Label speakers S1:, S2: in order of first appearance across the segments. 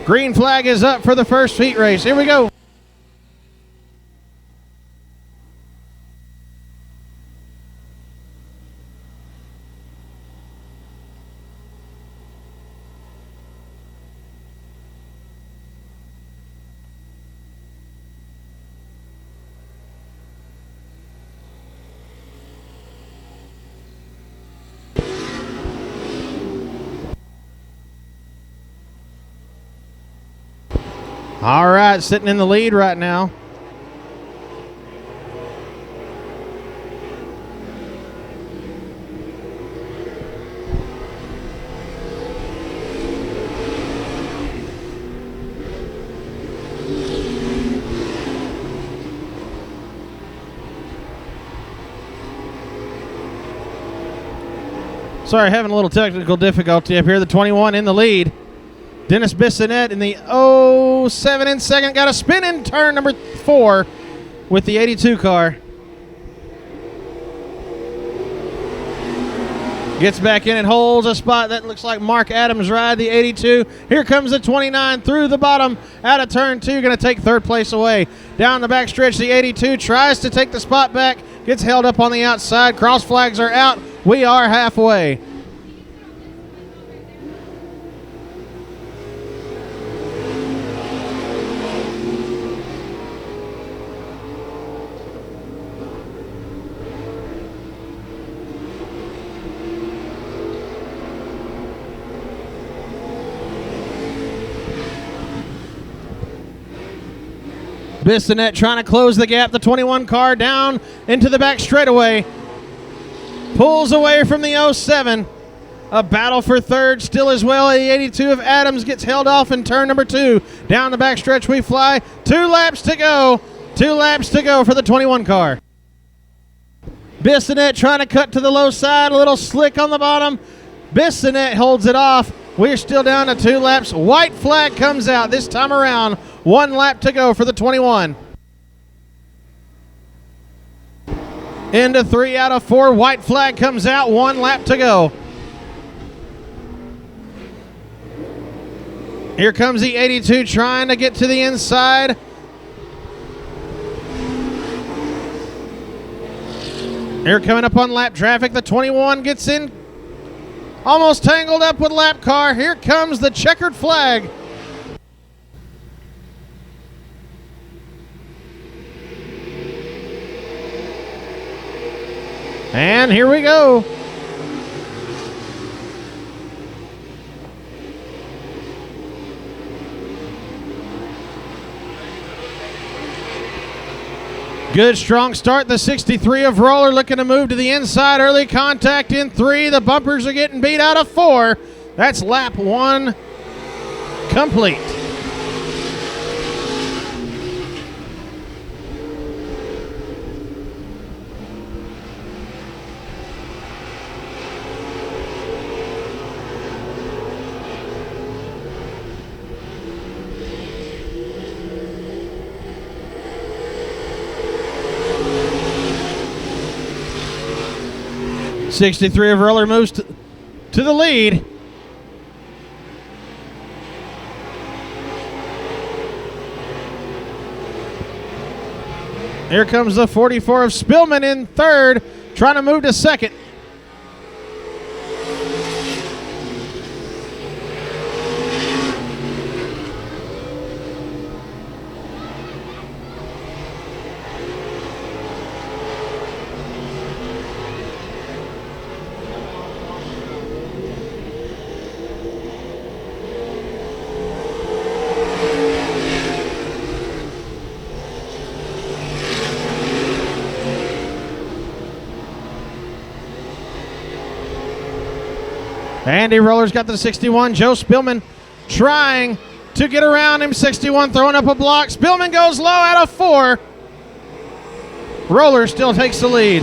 S1: Green flag is up for the first heat race. Here we go. All right, sitting in the lead right now. Sorry, having a little technical difficulty up here. The 21 in the lead. Dennis Bissonette in the 07 in second. Got a spin in turn number 4 with the 82 car. Gets back in and holds a spot. That looks like Mark Adams' ride, the 82. Here comes the 29 through the bottom out of turn 2. Going to take third place away. Down the back stretch, the 82 tries to take the spot back. Gets held up on the outside. Cross flags are out. We are halfway. Bissonette trying to close the gap. The 21 car down into the back straightaway. Pulls away from the 07. A battle for third still as well. The 82 of Adams gets held off in turn number 2. Down the back stretch we fly. 2 laps to go. 2 laps to go for the 21 car. Bissonette trying to cut to the low side. A little slick on the bottom. Bissonette holds it off. We're still down to 2 laps. White flag comes out this time around. 1 lap to go for the 21. Into 3 out of 4. White flag comes out. 1 lap to go. Here comes the 82 trying to get to the inside. Here coming up on lap traffic. The 21 gets in. Almost tangled up with lap car. Here comes the checkered flag. And here we go. Good strong start. The 63 of Roller looking to move to the inside. Early contact in 3. The bumpers are getting beat out of 4. That's lap 1 complete. '63 of Roller moves to the lead. Here comes the 44 of Spillman in third, trying to move to second. Andy Roller's got the 61. Joe Spillman trying to get around him. 61 throwing up a block. Spillman goes low out of 4. Roller still takes the lead.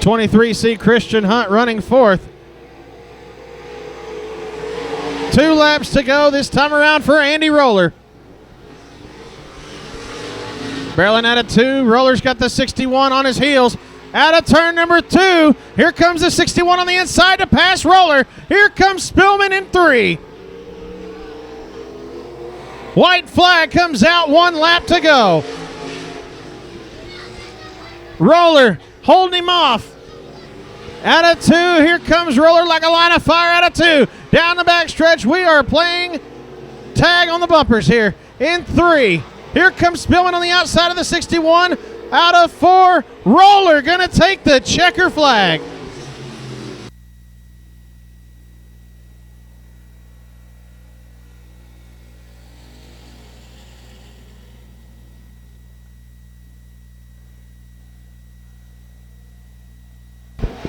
S1: '23C Christian Hunt running fourth. 2 laps to go this time around for Andy Roller. Barreling out of 2. Roller's got the 61 on his heels. Out of turn number 2. Here comes the 61 on the inside to pass Roller. Here comes Spillman in 3. White flag comes out, 1 lap to go. Roller holding him off. Out of 2, here comes Roller like a line of fire out of 2. Down the backstretch, we are playing tag on the bumpers here. In 3, here comes Spillman on the outside of the 61. Out of 4, Roller gonna take the checker flag.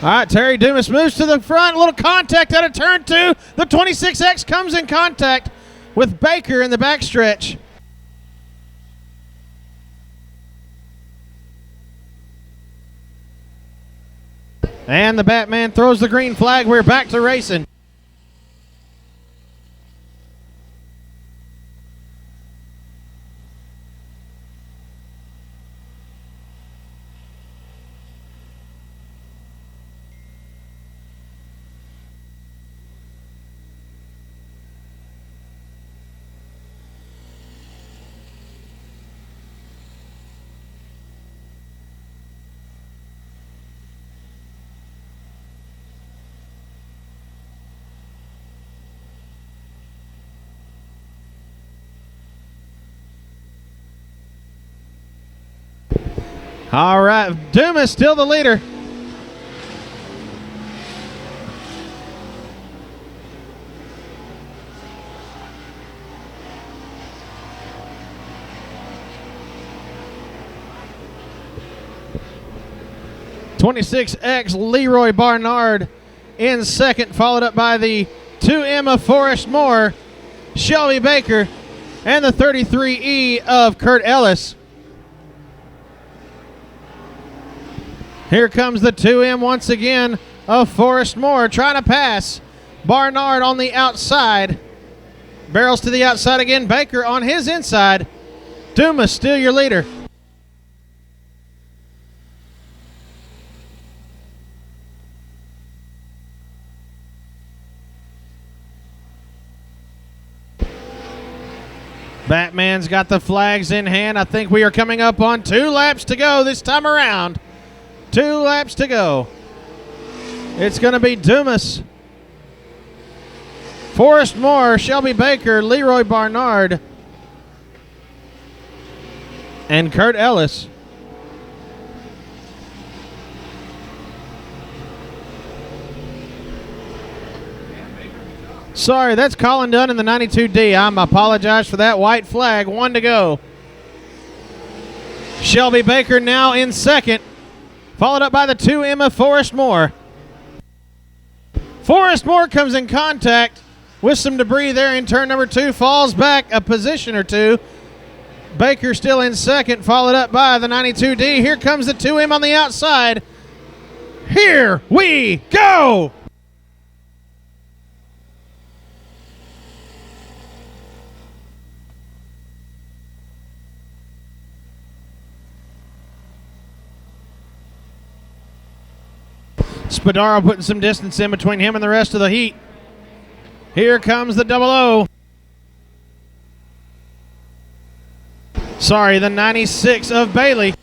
S1: All right, Terry Dumas moves to the front. A little contact out of turn 2. The 26X comes in contact with Baker in the backstretch. And the Batman throws the green flag. We're back to racing. All right, Dumas still the leader. (26X) Leroy Barnard in second, followed up by the 2M of Forrest Moore, Shelby Baker, and the 33E of Kurt Ellis. Here comes the 2M once again of Forrest Moore trying to pass. Barnard on the outside. Barrels to the outside again. Baker on his inside. Dumas still your leader. Batman's got the flags in hand. I think we are coming up on 2 laps to go this time around. 2 laps to go. It's going to be Dumas, Forrest Moore, Shelby Baker, Leroy Barnard, and Kurt Ellis. Sorry, that's Colin Dunn in the 92D. I apologize for that. White flag, 1 to go. Shelby Baker now in second, followed up by the 2M of Forrest Moore. Forrest Moore comes in contact with some debris there in turn number 2, falls back a position or 2. Baker still in second, followed up by the 92D. Here comes the 2M on the outside. Here we go! Spadaro putting some distance in between him and the rest of the heat. Here comes the 00. Sorry, the 96 of Bailey.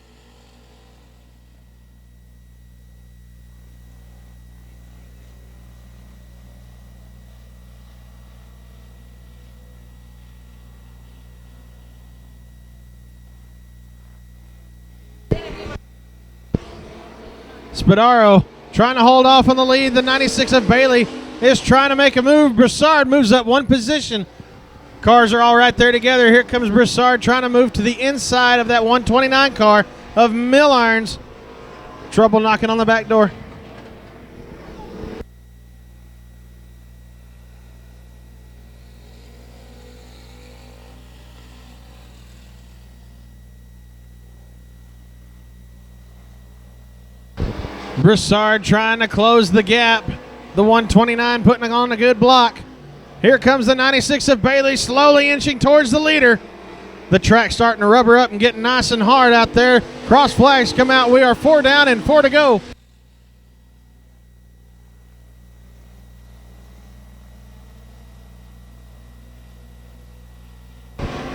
S1: Spadaro trying to hold off on the lead. The 96 of Bailey is trying to make a move. Broussard moves up 1 position. Cars are all right there together. Here comes Broussard trying to move to the inside of that 129 car of Millarns. Trouble knocking on the back door. Broussard trying to close the gap. The 129 putting on a good block. Here comes the 96 of Bailey, slowly inching towards the leader. The track's starting to rubber up and getting nice and hard out there. Cross flags come out. We are 4 down and 4 to go.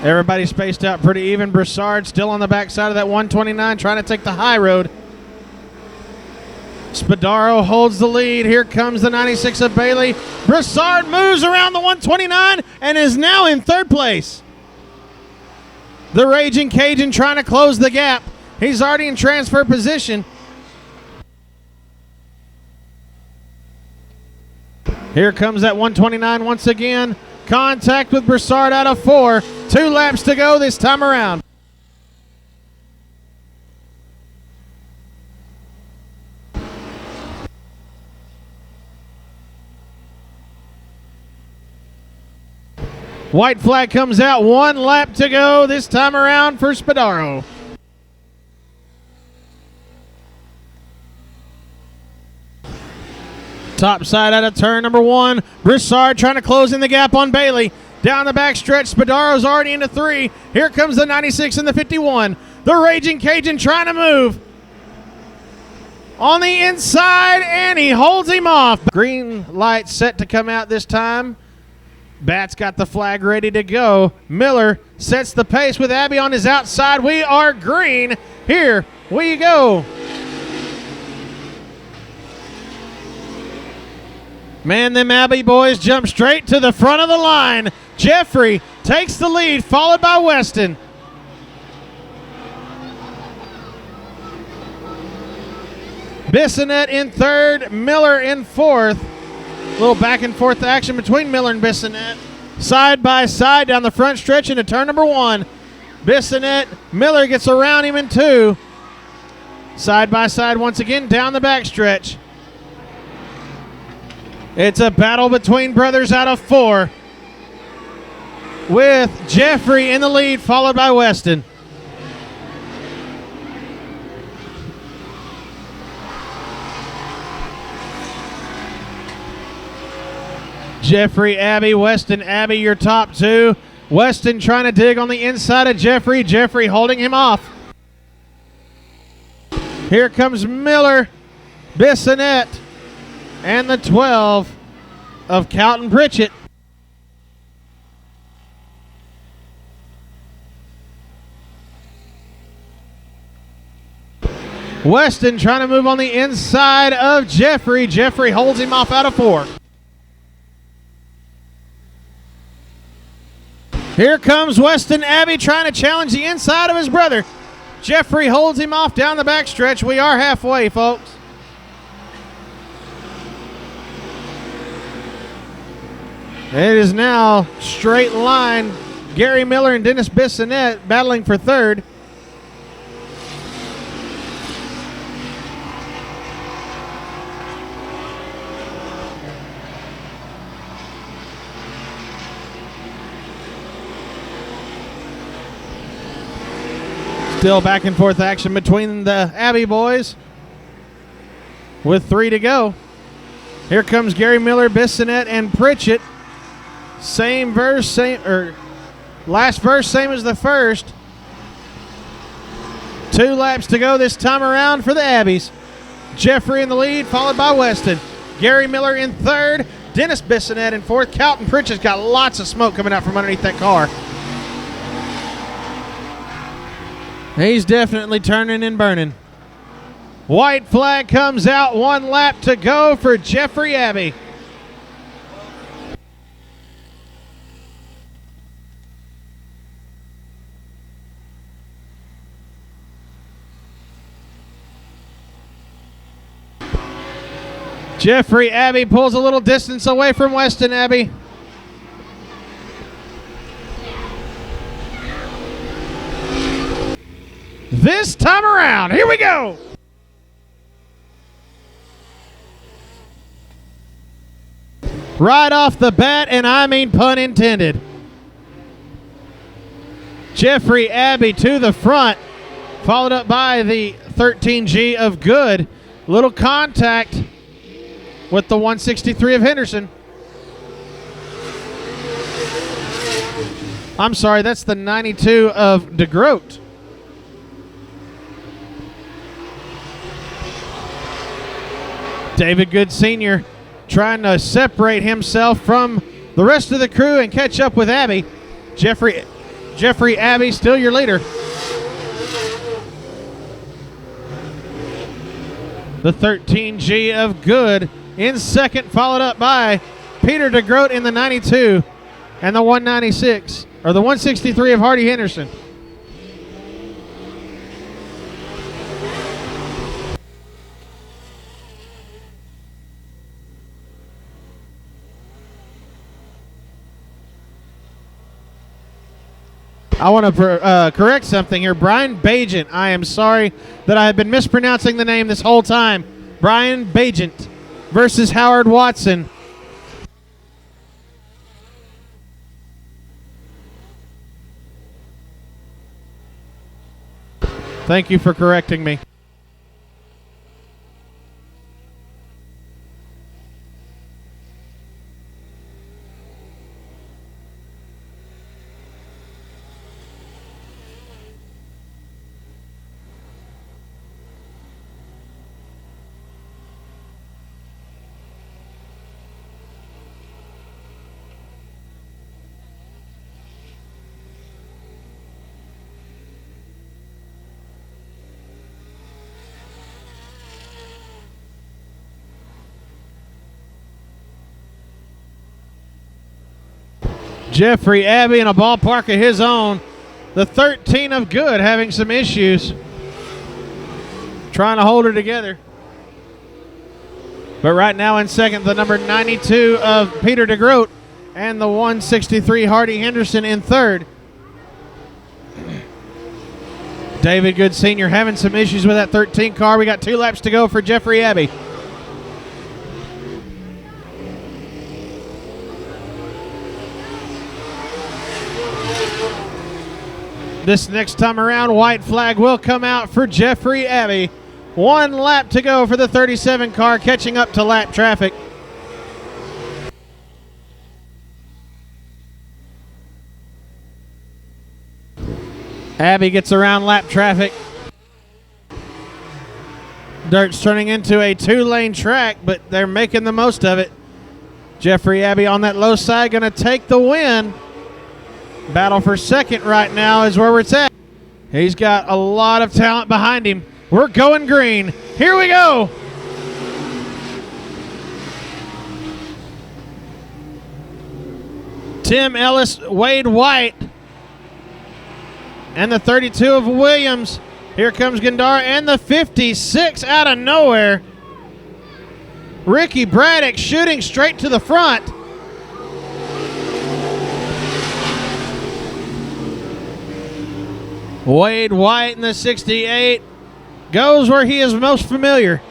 S1: Everybody spaced out pretty even. Broussard still on the backside of that 129, trying to take the high road. Spadaro holds the lead. Here comes the 96 of Bailey. Broussard moves around the 129 and is now in third place. The Raging Cajun trying to close the gap. He's already in transfer position. Here comes that 129 once again. Contact with Broussard out of 4. 2 laps to go this time around. White flag comes out. 1 lap to go this time around for Spadaro. Top side out of turn number 1. Broussard trying to close in the gap on Bailey. Down the back stretch, Spadaro's already into 3. Here comes the 96 and the 51. The Raging Cajun trying to move. On the inside, and he holds him off. Green light set to come out this time. Bat's got the flag ready to go. Miller sets the pace with Abbey on his outside. We are green. Here we go. Man, them Abbey boys jump straight to the front of the line. Jeffrey takes the lead, followed by Weston. Bissonette in third, Miller in fourth. A little back and forth action between Miller and Bissonette. Side by side down the front stretch into turn number 1. Bissonette, Miller gets around him in 2. Side by side once again down the back stretch. It's a battle between brothers out of 4, with Jeffrey in the lead, followed by Weston. Jeffrey, Abbey, Weston, Abbey, your top 2. Weston trying to dig on the inside of Jeffrey. Jeffrey holding him off. Here comes Miller, Bissonette, and the 12 of Calton Pritchett. Weston trying to move on the inside of Jeffrey. Jeffrey holds him off out of 4. Here comes Weston Abbey trying to challenge the inside of his brother. Jeffrey holds him off down the backstretch. We are halfway, folks. It is now straight line. Gary Miller and Dennis Bissonette battling for third. Still back and forth action between the Abbey boys with 3 to go. Here comes Gary Miller, Bissonette, and Pritchett. Same verse, last verse, same as the first. 2 laps to go this time around for the Abbeys. Jeffrey in the lead, followed by Weston. Gary Miller in third. Dennis Bissonette in fourth. Calton Pritchett's got lots of smoke coming out from underneath that car. He's definitely turning and burning. White flag comes out. 1 lap to go for Jeffrey Abbey. Jeffrey Abbey pulls a little distance away from Weston Abbey. This time around, here we go. Right off the bat, and I mean pun intended. Jeffrey Abbey to the front, followed up by the 13G of Good. Little contact with the 163 of Henderson. I'm sorry, that's the 92 of DeGroat. David Good Sr. trying to separate himself from the rest of the crew and catch up with Abbey. Jeffrey Abbey still your leader. The 13G of Good in second, followed up by Peter DeGroat in the 92 and the 196, or the 163 of Hardy Henderson. I want to correct something here. Brian Bagent. I am sorry that I have been mispronouncing the name this whole time. Brian Bagent versus Howard Watson. Thank you for correcting me. Jeffrey Abbey in a ballpark of his own. The 13 of Good having some issues. Trying to hold her together. But right now in second, the number 92 of Peter DeGroat and the 163 Hardy Henderson in third. David Good Sr. having some issues with that 13 car. We got 2 laps to go for Jeffrey Abbey. This next time around, white flag will come out for Jeffrey Abbey. 1 lap to go for the 37 car, catching up to lap traffic. Abbey gets around lap traffic. Dirt's turning into a 2-lane track, but they're making the most of it. Jeffrey Abbey on that low side going to take the win. Battle for second right now is where it's at. He's got a lot of talent behind him. We're going green. Here we go. Tim Ellis, Wade White, and the 32 of Williams. Here comes Gandara and the 56 out of nowhere. Ricky Braddock shooting straight to the front. Wade White in the 68 goes where he is most familiar.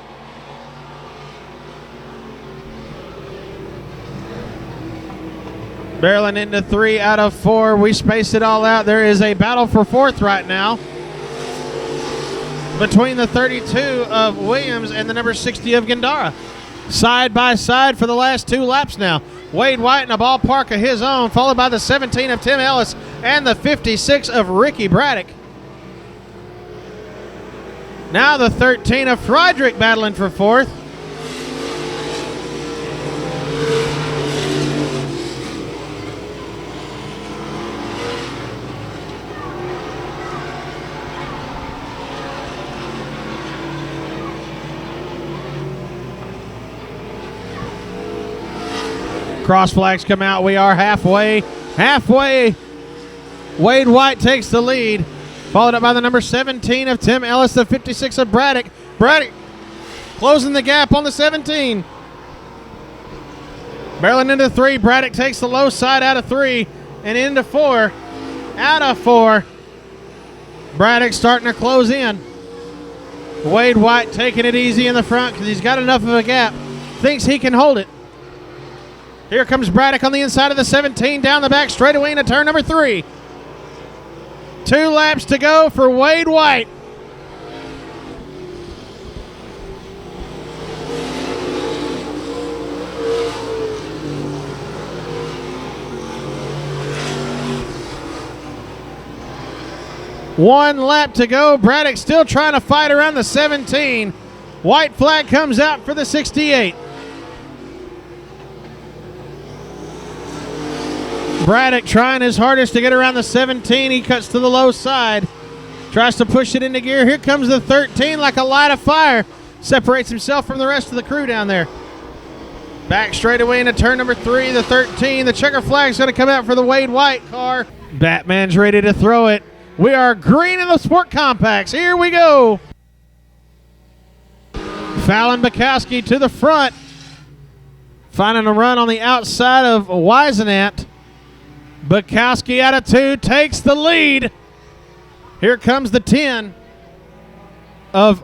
S1: Barreling into 3 out of 4. We space it all out. There is a battle for fourth right now between the 32 of Williams and the number 60 of Gandara. Side by side for the last 2 laps now. Wade White in a ballpark of his own, followed by the 17 of Tim Ellis and the 56 of Ricky Braddock. Now the 13 of Froderick battling for fourth. Cross flags come out. We are halfway. Wade White takes the lead, followed up by the number 17 of Tim Ellis, the 56 of Braddock. Braddock closing the gap on the 17. Barreling into 3. Braddock takes the low side out of 3 and into 4. Out of 4. Braddock starting to close in. Wade White taking it easy in the front because he's got enough of a gap. Thinks he can hold it. Here comes Braddock on the inside of the 17, down the back straightaway into turn number 3. 2 laps to go for Wade White. 1 lap to go. Braddock still trying to fight around the 17. White flag comes out for the 68. Braddock trying his hardest to get around the 17. He cuts to the low side. Tries to push it into gear. Here comes the 13 like a light of fire. Separates himself from the rest of the crew down there. Back straightaway into turn number 3, the 13. The checker flag's going to come out for the Wade White car. Batman's ready to throw it. We are green in the Sport Compacts. Here we go. Fallon Bukowski to the front. Finding a run on the outside of Weisenant. Bukowski out of 2 takes the lead. Here comes the 10 of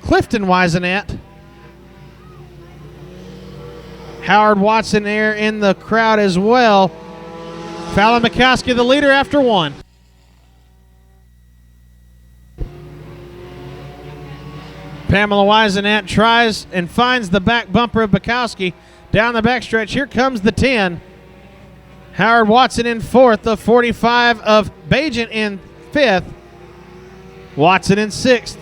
S1: Clifton Weisenant. Howard Watson there in the crowd as well. Fallon Bukowski the leader after 1. Pamela Weisenant tries and finds the back bumper of Bukowski down the backstretch. Here comes the 10. Howard Watson in 4th, the 45 of Bajent in 5th. Watson in 6th.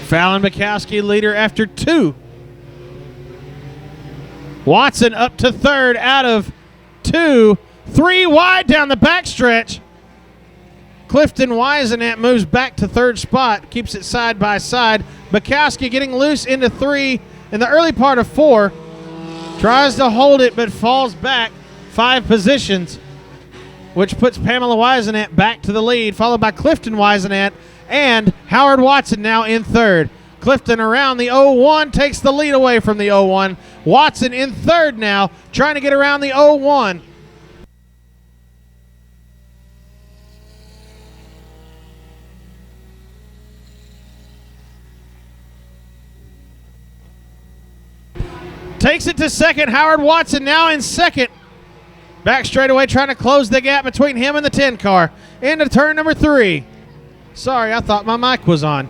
S1: Fallon Bukowski leader after 2. Watson up to 3rd out of 2. 3 wide down the backstretch. Clifton Weisenant moves back to 3rd spot, keeps it side by side. Bukowski getting loose into 3 in the early part of 4. Tries to hold it but falls back 5 positions, which puts Pamela Weisenant back to the lead, followed by Clifton Weisenant and Howard Watson now in 3rd. Clifton around the 01 takes the lead away from the 01. Watson in 3rd now, trying to get around the 01. Takes it to 2nd. Howard Watson now in 2nd. Back straightaway trying to close the gap between him and the 10 car. Into turn number 3. Sorry, I thought my mic was on.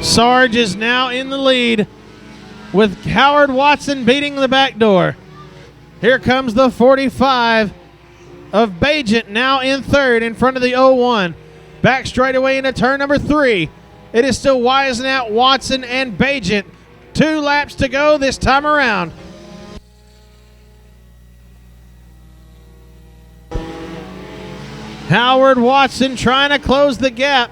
S1: Sarge is now in the lead with Howard Watson beating the back door. Here comes the 45 of Bajent now in 3rd in front of the 01. Back straightaway into turn number 3. It is still Weisenant, Watson, and Bajent. 2 laps to go this time around. Howard Watson trying to close the gap.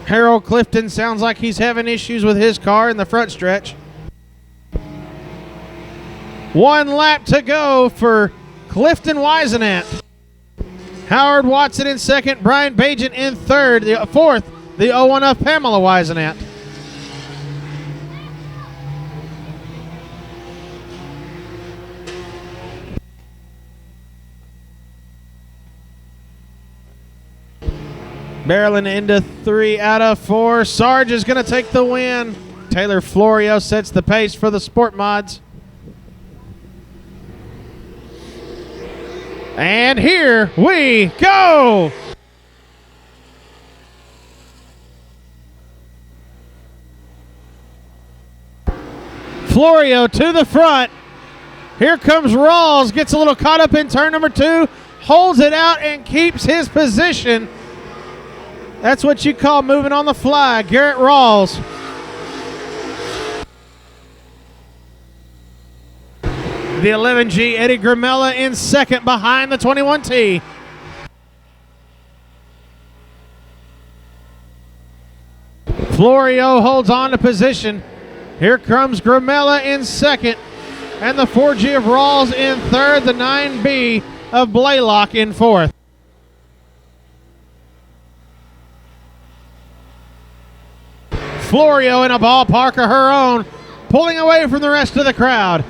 S1: Harold Clifton sounds like he's having issues with his car in the front stretch. 1 lap to go for Clifton Weisenant. Howard Watson in 2nd, Brian Bajent in 3rd, the 4th, the 01 of Pamela Weisenant. Barreling into 3 out of 4. Sarge is going to take the win. Taylor Florio sets the pace for the Sport Mods. And here we go. Florio to the front. Here comes Rawls. Gets a little caught up in turn number 2. Holds it out and keeps his position. That's what you call moving on the fly. Garrett Rawls. The 11G, Eddie Gramella in 2nd behind the 21T. Florio holds on to position. Here comes Gramella in 2nd. And the 4G of Rawls in 3rd. The 9B of Blaylock in 4th. Florio in a ballpark of her own, pulling away from the rest of the crowd.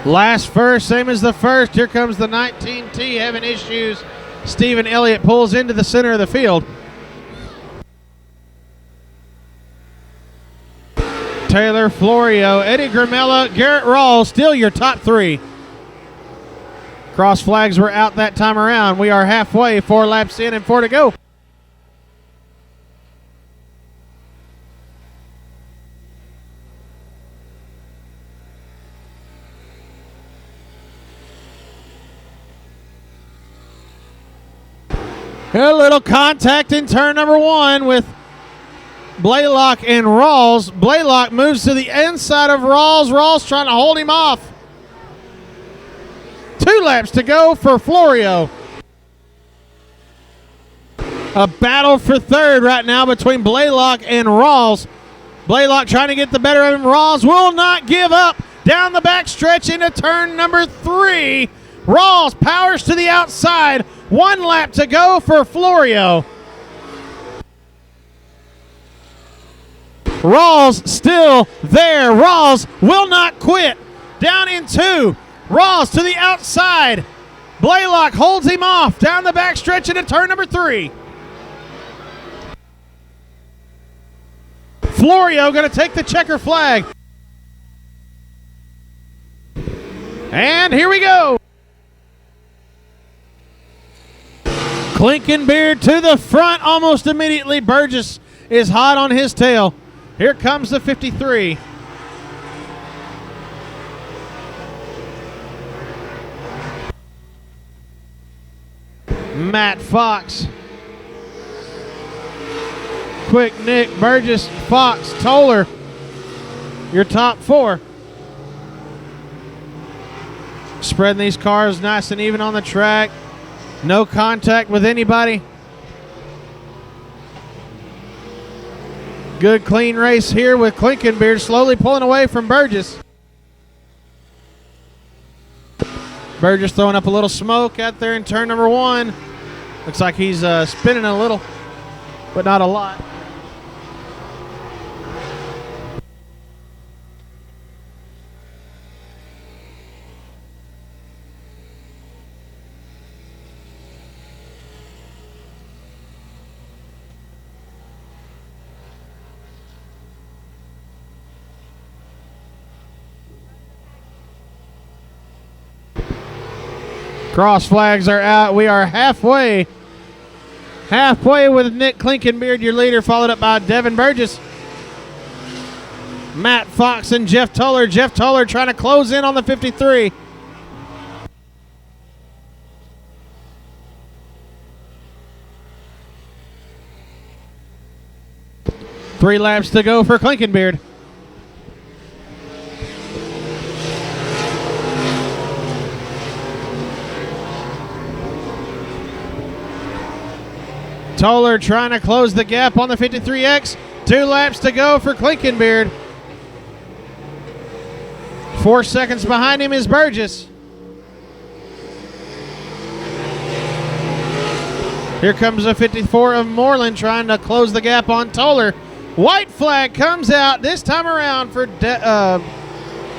S1: Last first, same as the first. Here comes the 19T having issues. Stephen Elliott pulls into the center of the field. Taylor Florio, Eddie Gramella, Garrett Rawls, still your top 3. Cross flags were out that time around. We are halfway, 4 laps in and 4 to go. A little contact in turn number 1 with Blaylock and Rawls. Blaylock moves to the inside of Rawls. Rawls trying to hold him off. 2 laps to go for Florio. A battle for third right now between Blaylock and Rawls. Blaylock trying to get the better of him. Rawls will not give up. Down the back stretch into turn number 3. Rawls powers to the outside. 1 lap to go for Florio. Rawls still there. Rawls will not quit. Down in 2. Rawls to the outside. Blaylock holds him off. Down the back stretch into turn number 3. Florio going to take the checker flag. And here we go. Clinkenbeard to the front almost immediately. Burgess is hot on his tail. Here comes the 53. Matt Fox. Quick Nick, Burgess, Fox, Toller. Your top 4. Spreading these cars nice and even on the track. No contact with anybody. Good clean race here with Clinkenbeard slowly pulling away from Burgess. Burgess throwing up a little smoke out there in turn number 1. Looks like he's spinning a little, but not a lot. Cross flags are out. We are halfway. Halfway with Nick Clinkenbeard, your leader, followed up by Devin Burgess. Matt Fox and Jeff Toller. Jeff Toller trying to close in on the 53. Three laps to go for Clinkenbeard. Toller trying to close the gap on the 53X. 2 laps to go for Clinkenbeard. 4 seconds behind him is Burgess. Here comes a 54 of Moreland trying to close the gap on Toller. White flag comes out this time around for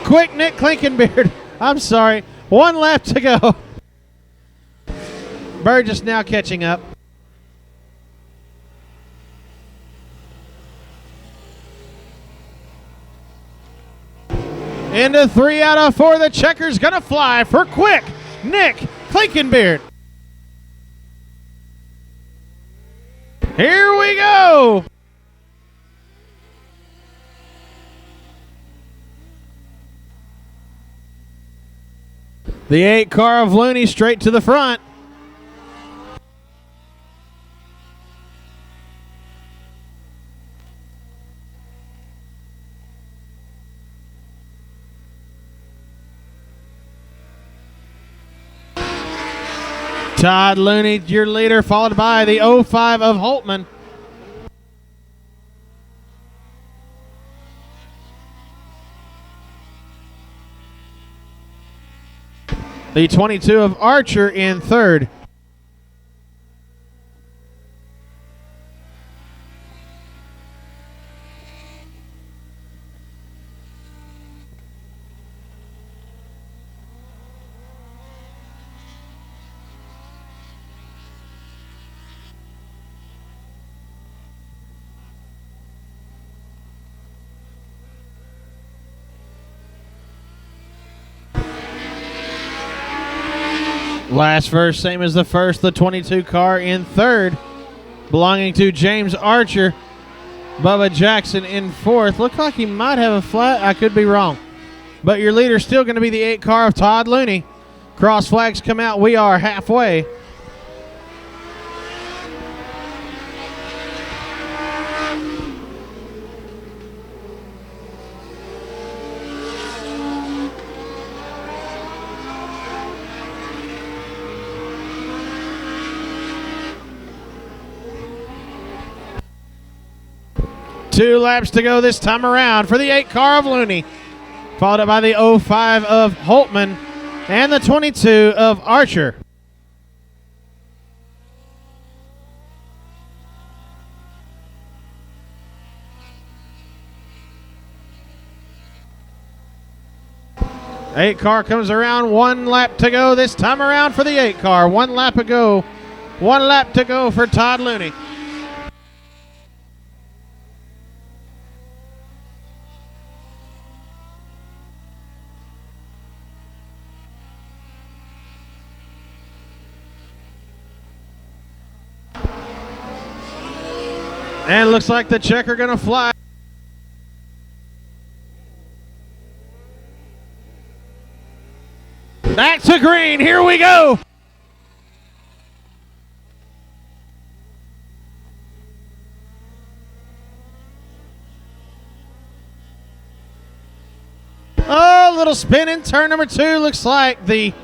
S1: quick Nick Clinkenbeard. I'm sorry. 1 lap to go. Burgess now catching up. Into 3 out of 4. The checker's going to fly for quick Nick Clinkenbeard. Here we go. The 8 car of Looney straight to the front. Todd Looney, your leader, followed by the 05 of Holtman. The 22 of Archer in third. Last verse, same as the first, the 22 car in third, belonging to James Archer. Bubba Jackson in fourth. Looked like he might have a flat. I could be wrong. But your leader's still going to be the 8 car of Todd Looney. Cross flags come out. We are halfway. Two laps to go this time around for the 8 car of Looney, followed up by the 05 of Holtman and the 22 of Archer. Eight car comes around, 1 lap to go this time around for the 8 car. 1 lap ago, 1 lap to go for Todd Looney. And looks like the checker gonna fly. Back to green, here we go. Oh, little spin in turn number 2. Looks like the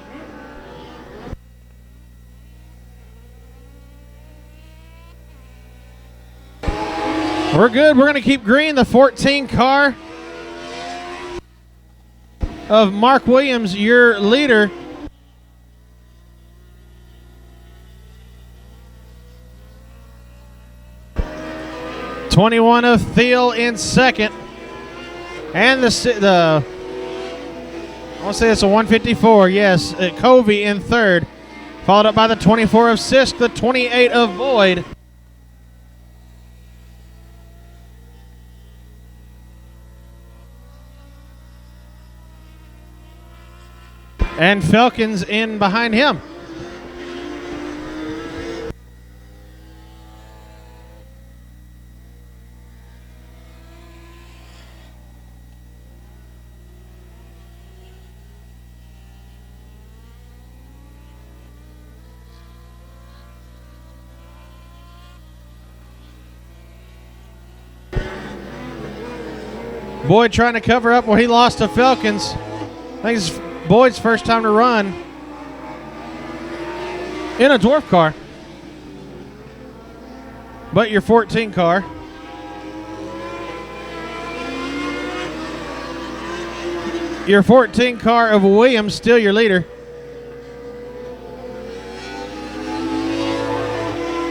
S1: we're good. We're going to keep green. The 14 car of Mark Williams, your leader. '21 of Thiel in second. And the I want to say it's a 154. Yes, Covey in third. Followed up by the 24 of Sisk, the 28 of Boyd. And Felkins in behind him. Boyd trying to cover up where he lost to Felkins. I think it's Boyd's first time to run in a dwarf car. But your 14 car. Your 14 car of Williams, still your leader.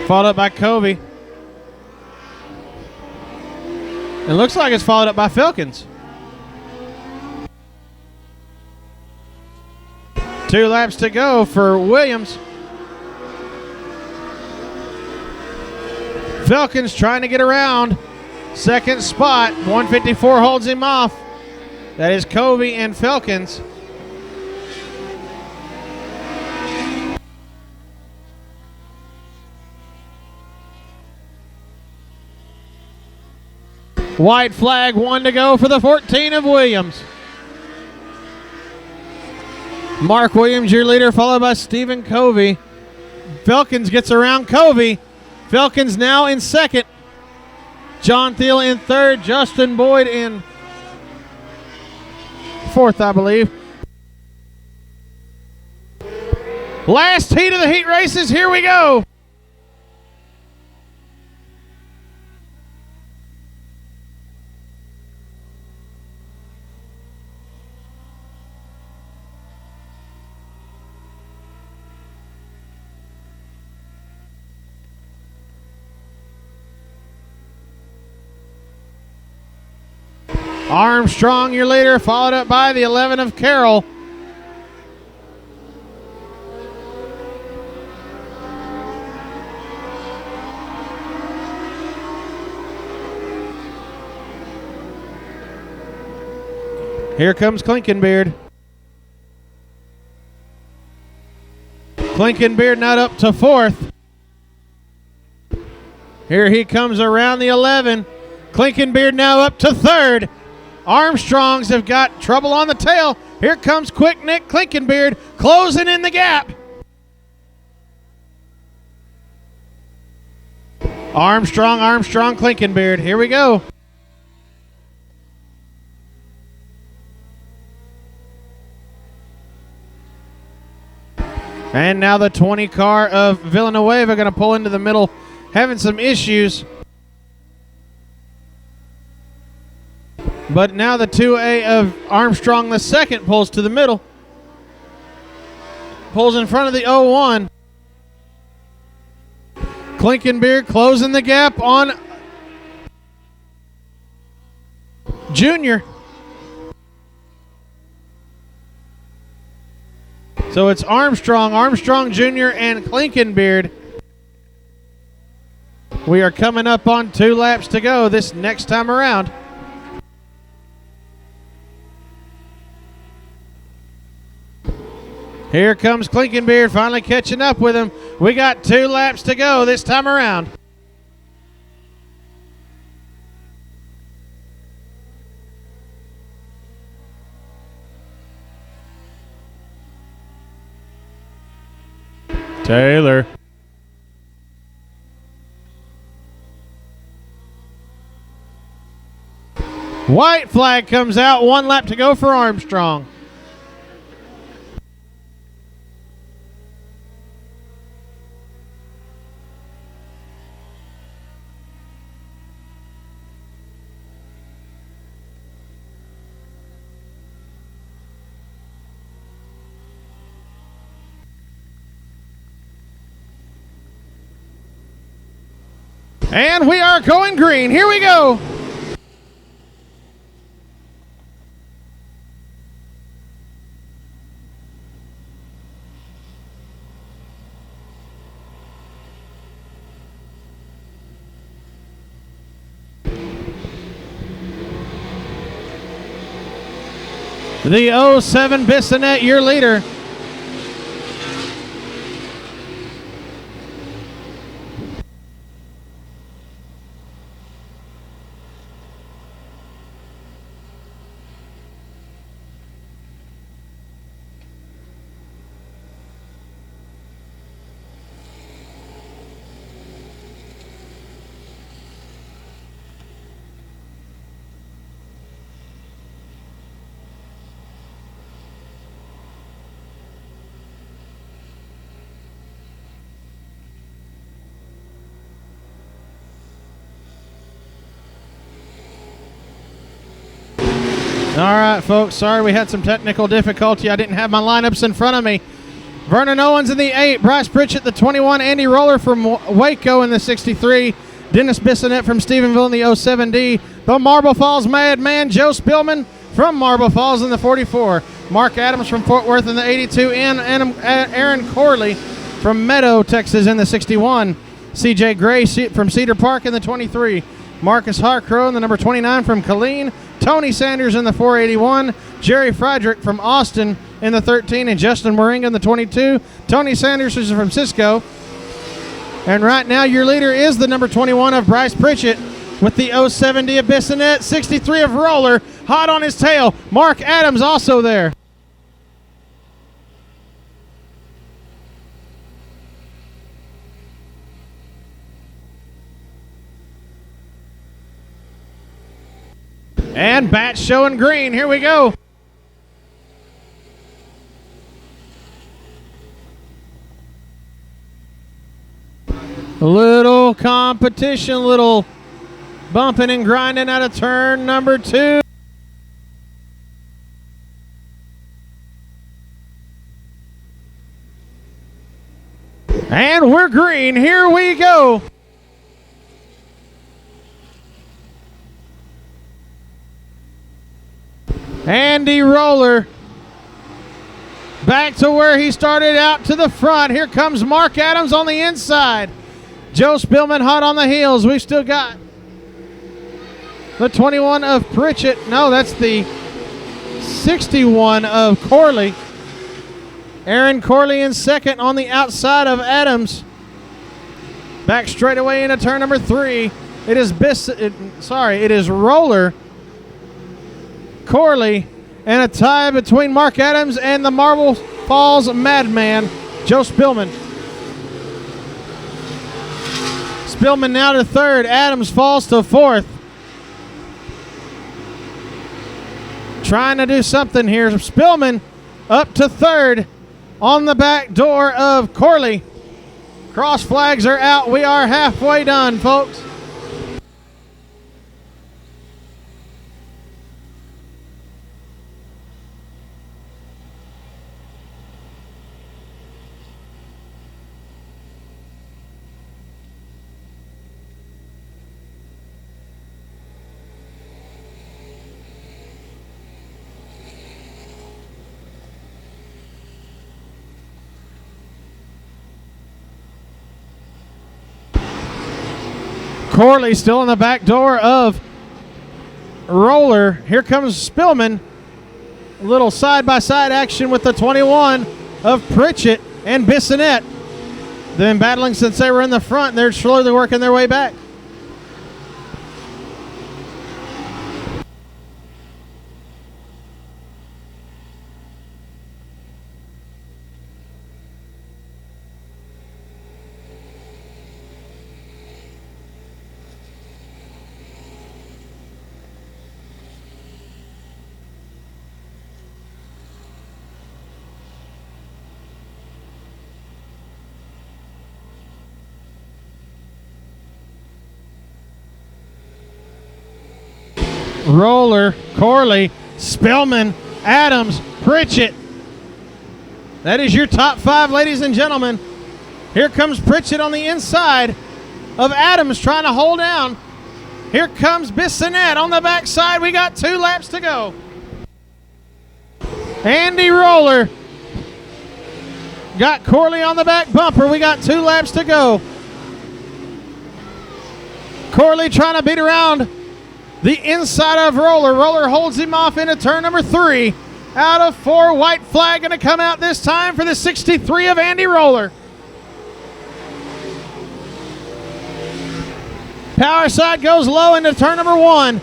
S1: Followed up by Covey. It looks like it's followed up by Felkins. 2 laps to go for Williams. Felkins trying to get around. Second spot. 154 holds him off. That is Covey and Felkins. White flag, 1 to go for the 14 of Williams. Mark Williams, your leader, followed by Stephen Covey. Felkins gets around Covey. Felkins now in second. John Thiel in third. Justin Boyd in fourth, I believe. Last heat of the heat races. Here we go. Armstrong, your leader, followed up by the 11 of Carroll. Here comes Clinkenbeard. Clinkenbeard now up to 4th. Here he comes around the 11. Clinkenbeard now up to 3rd. Armstrongs have got trouble on the tail. Here comes Quick Nick Clinkenbeard closing in the gap. Armstrong, Clinkenbeard. Here we go. And now the 20 car of Villanueva going to pull into the middle, having some issues. But now the 2A of Armstrong the second pulls to the middle. Pulls in front of the 01. Clinkenbeard closing the gap on Junior. So it's Armstrong Jr., and Clinkenbeard. We are coming up on 2 laps to go this next time around. Here comes Clinkenbeard finally catching up with him. We got 2 laps to go this time around. Taylor. White flag comes out. 1 lap to go for Armstrong. And we are going green. Here we go. The 07 Bissonnet, your leader. All right, folks. Sorry we had some technical difficulty. I didn't have my lineups in front of me. Vernon Owens in the 8. Bryce Pritchett, the 21. Andy Roller from Waco in the 63. Dennis Bissonnet from Stephenville in the 07D. The Marble Falls Madman, Joe Spillman from Marble Falls in the 44. Mark Adams from Fort Worth in the 82. And Aaron Corley from Meadow, Texas in the 61. CJ Gray from Cedar Park in the 23. Marcus Harcrow in the number 29 from Killeen. Tony Sanders in the 481. Jerry Frederick from Austin in the 13. And Justin Moringa in the 22. Tony Sanders is from Cisco. And right now your leader is the number 21 of Bryce Pritchett with the 070 of Bissonnet. 63 of Roller, hot on his tail. Mark Adams also there. And Batch showing green. Here we go. A little competition, little bumping and grinding out of turn number 2. And we're green. Here we go. Andy Roller back to where he started, out to the front. Here comes Mark Adams on the inside. Joe Spillman hot on the heels. We've still got the 21 of Pritchett. No, that's the 61 of Corley. Aaron Corley in second on the outside of Adams. Back straightaway into turn number 3. It is Roller, Corley, and a tie between Mark Adams and the Marble Falls Madman, Joe Spillman. Spillman now to third. Adams falls to fourth. Trying to do something here. Spillman up to third on the back door of Corley. Cross flags are out. We are halfway done, folks. Corley still in the back door of Roller. Here comes Spillman. A little side-by-side action with the 21 of Pritchett and Bissonette. Then battling since they were in the front, they're slowly working their way back. Roller, Corley, Spillman, Adams, Pritchett. That is your top 5, ladies and gentlemen. Here comes Pritchett on the inside of Adams trying to hold down. Here comes Bissonette on the backside. We got 2 laps to go. Andy Roller got Corley on the back bumper. We got 2 laps to go. Corley trying to beat around the inside of Roller. Roller holds him off into turn number 3. Out of 4, white flag going to come out this time for the 63 of Andy Roller. Power side goes low into turn number 1.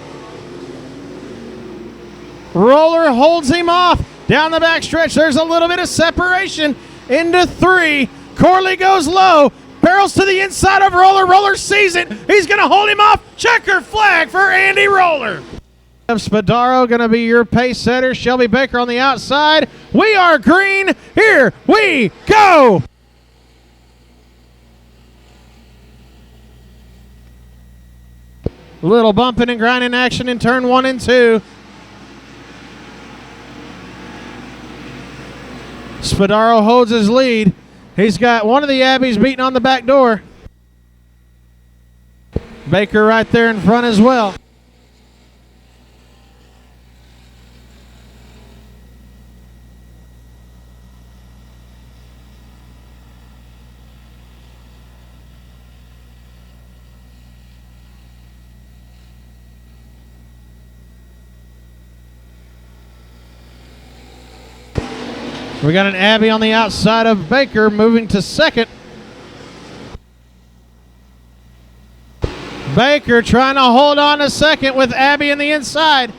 S1: Roller holds him off down the back stretch. There's a little bit of separation into 3. Corley goes low. Barrels to the inside of Roller. Roller sees it. He's going to hold him off. Checker flag for Andy Roller. Spadaro going to be your pace setter. Shelby Baker on the outside. We are green. Here we go. Little bumping and grinding action in turn 1 and 2. Spadaro holds his lead. He's got one of the Abbeys beating on the back door. Baker right there in front as well. We got an Abbey on the outside of Baker moving to second. Baker trying to hold on to second with Abbey in the inside.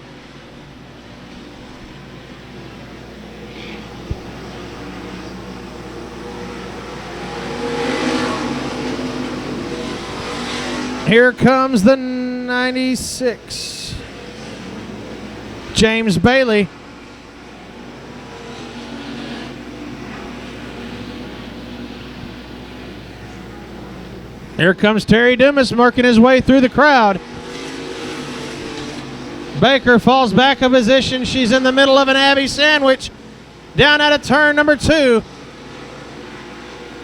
S1: Here comes the 96. James Bailey. Here comes Terry Dumas working his way through the crowd. Baker falls back a position. She's in the middle of an Abbey sandwich. Down out of turn number 2.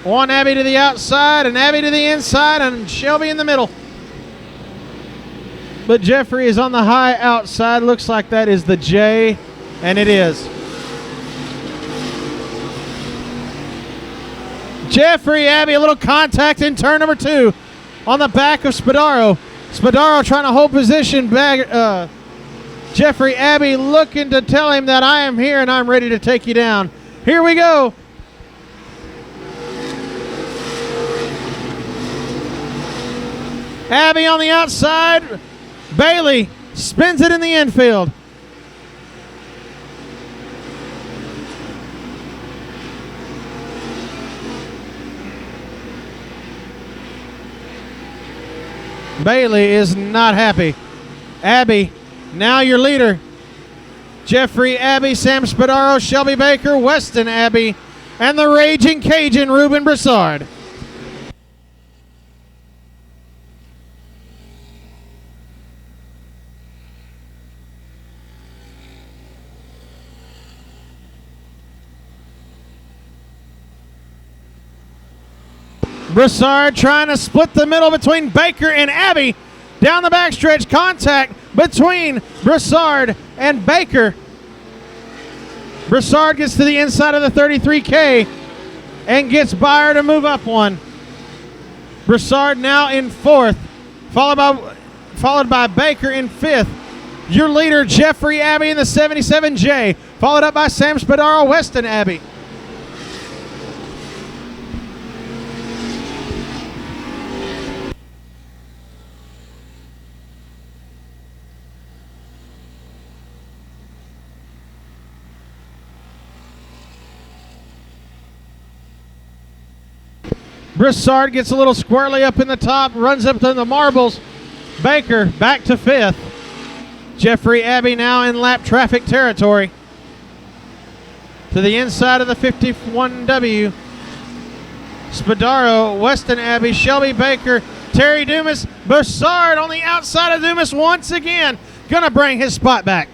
S1: One Abbey to the outside, an Abbey to the inside, and Shelby in the middle. But Jeffrey is on the high outside. Looks like that is the J, and it is. Jeffrey Abbey, a little contact in turn number 2 on the back of Spadaro. Spadaro trying to hold position. Jeffrey Abbey looking to tell him that I am here and I'm ready to take you down. Here we go. Abby on the outside. Bailey spins it in the infield. Bailey is not happy. Abby, now your leader. Jeffrey Abby, Sam Spadaro, Shelby Baker, Weston Abby, and the Raging Cajun, Ruben Broussard. Broussard trying to split the middle between Baker and Abby. Down the backstretch, contact between Broussard and Baker. Broussard gets to the inside of the 33K and gets Byer to move up one. Broussard now in fourth, followed by Baker in fifth. Your leader, Jeffrey Abby in the 77J, followed up by Sam Spadaro, Weston Abby. Broussard gets a little squirrely up in the top, runs up to the marbles. Baker back to fifth. Jeffrey Abby now in lap traffic territory. To the inside of the 51W. Spadaro, Weston Abby, Shelby Baker, Terry Dumas, Broussard on the outside of Dumas once again. Gonna bring his spot back.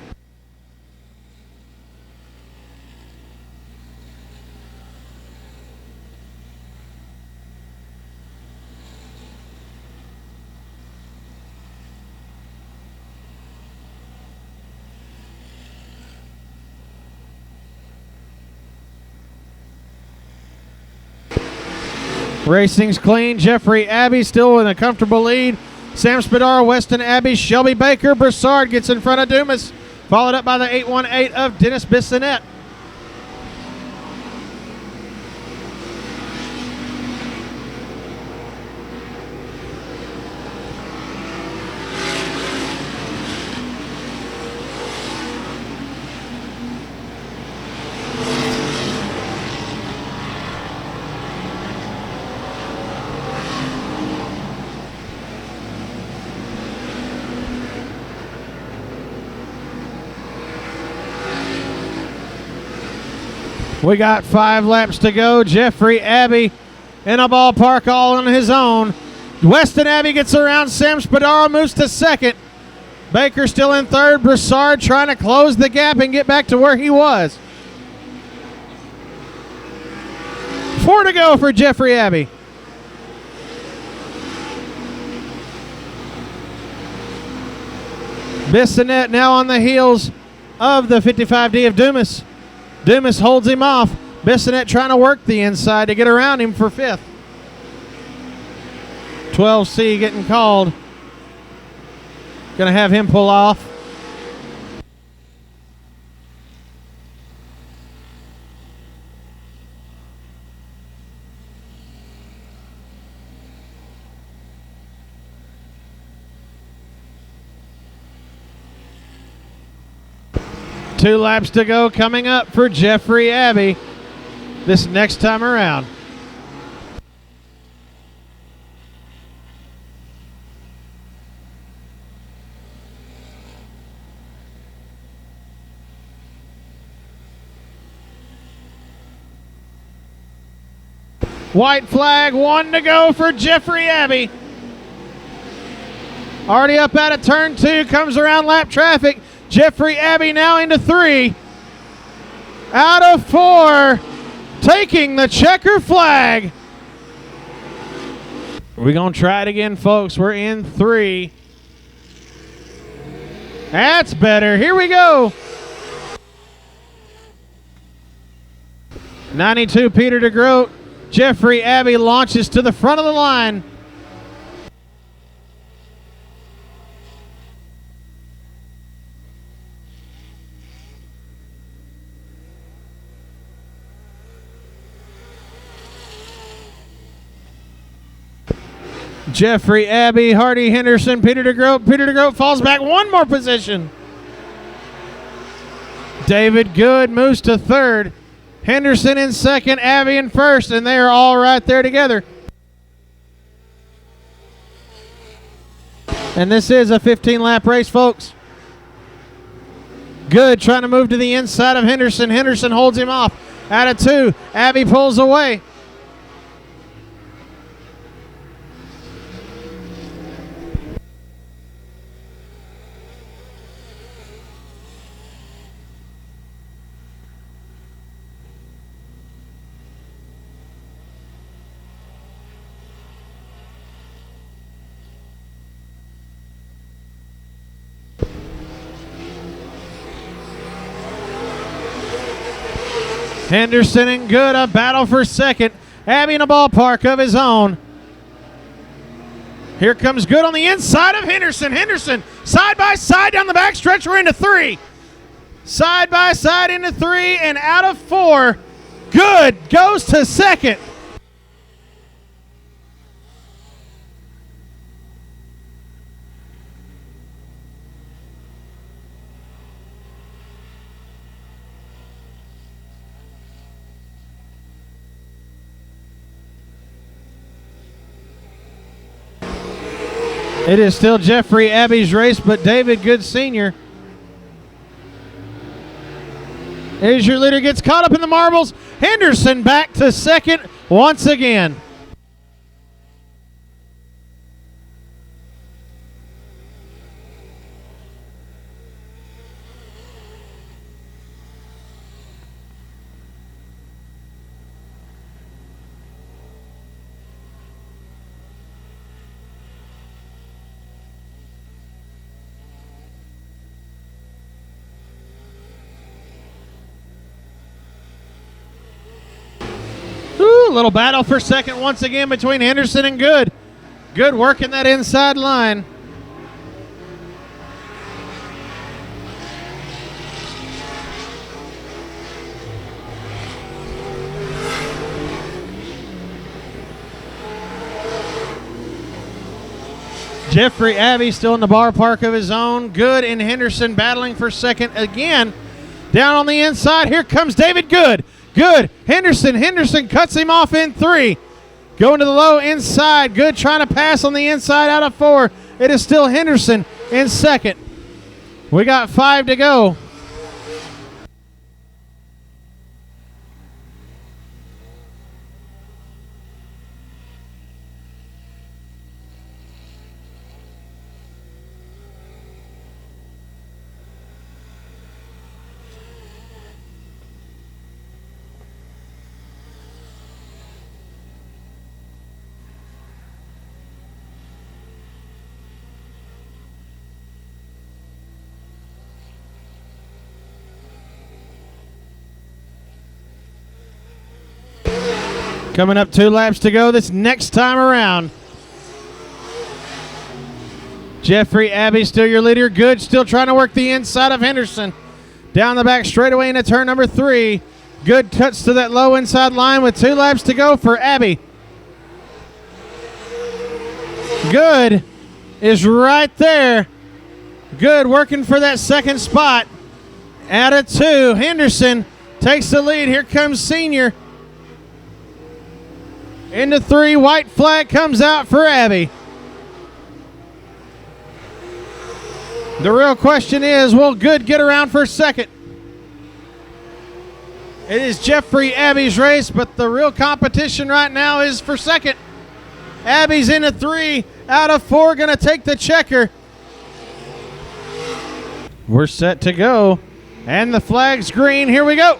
S1: Racing's clean. Jeffrey Abby still in a comfortable lead. Sam Spadaro, Weston Abby, Shelby Baker. Broussard gets in front of Dumas, followed up by the 818 of Dennis Bissonette. We got 5 laps to go. Jeffrey Abby in a ballpark all on his own. Weston Abby gets around. Sam Spadaro moves to second. Baker still in third. Broussard trying to close the gap and get back to where he was. 4 to go for Jeffrey Abby. Bissonette now on the heels of the 55D of Dumas. Dumas holds him off. Bissonette trying to work the inside to get around him for fifth. 12C getting called. Gonna have him pull off. Two laps to go coming up for Jeffrey Abby this next time around. White flag, 1 to go for Jeffrey Abby. Already up out of turn 2, comes around lap traffic. Jeffrey Abby now into 3. Out of 4, taking the checker flag. We're going to try it again, folks. We're in 3. That's better. Here we go. 92 Peter DeGroat. Jeffrey Abby launches to the front of the line. Jeffrey Abbey, Hardy Henderson, Peter DeGroat. Peter DeGroat falls back one more position. David Good moves to third. Henderson in second, Abbey in first, and they are all right there together. And this is a 15-lap race, folks. Good trying to move to the inside of Henderson. Henderson holds him off. Out of two, Abbey pulls away. Henderson and Good, a battle for second. Abbey in a ballpark of his own. Here comes Good on the inside of Henderson. Henderson side by side down the backstretch. We're into three. Side by side into three, and out of four, Good goes to second. It is still Jeffrey Abbey's race, but David Good Sr. As your leader gets caught up in the marbles. Henderson back to second once again. A little battle for second once again between Henderson and Good. Good working that inside line. Jeffrey Abbey still in the bar park of his own. Good and Henderson battling for second again. Down on the inside, here comes David Good. Good, Henderson cuts him off in three. Going to the low inside. Good trying to pass on the inside out of four. It is still Henderson in second. We got 5 to go. Coming up 2 laps to go this next time around. Jeffrey Abbey still your leader. Good still trying to work the inside of Henderson. Down the back straightaway into turn number 3. Good cuts to that low inside line with 2 laps to go for Abbey. Good is right there. Good working for that second spot. Out of 2, Henderson takes the lead. Here comes Senior. Into 3, white flag comes out for Abbey. The real question is, will Good get around for second? It is Jeffrey Abbey's race, but the real competition right now is for second. Abbey's into 3, out of 4, gonna take the checker. We're set to go, and the flag's green. Here we go.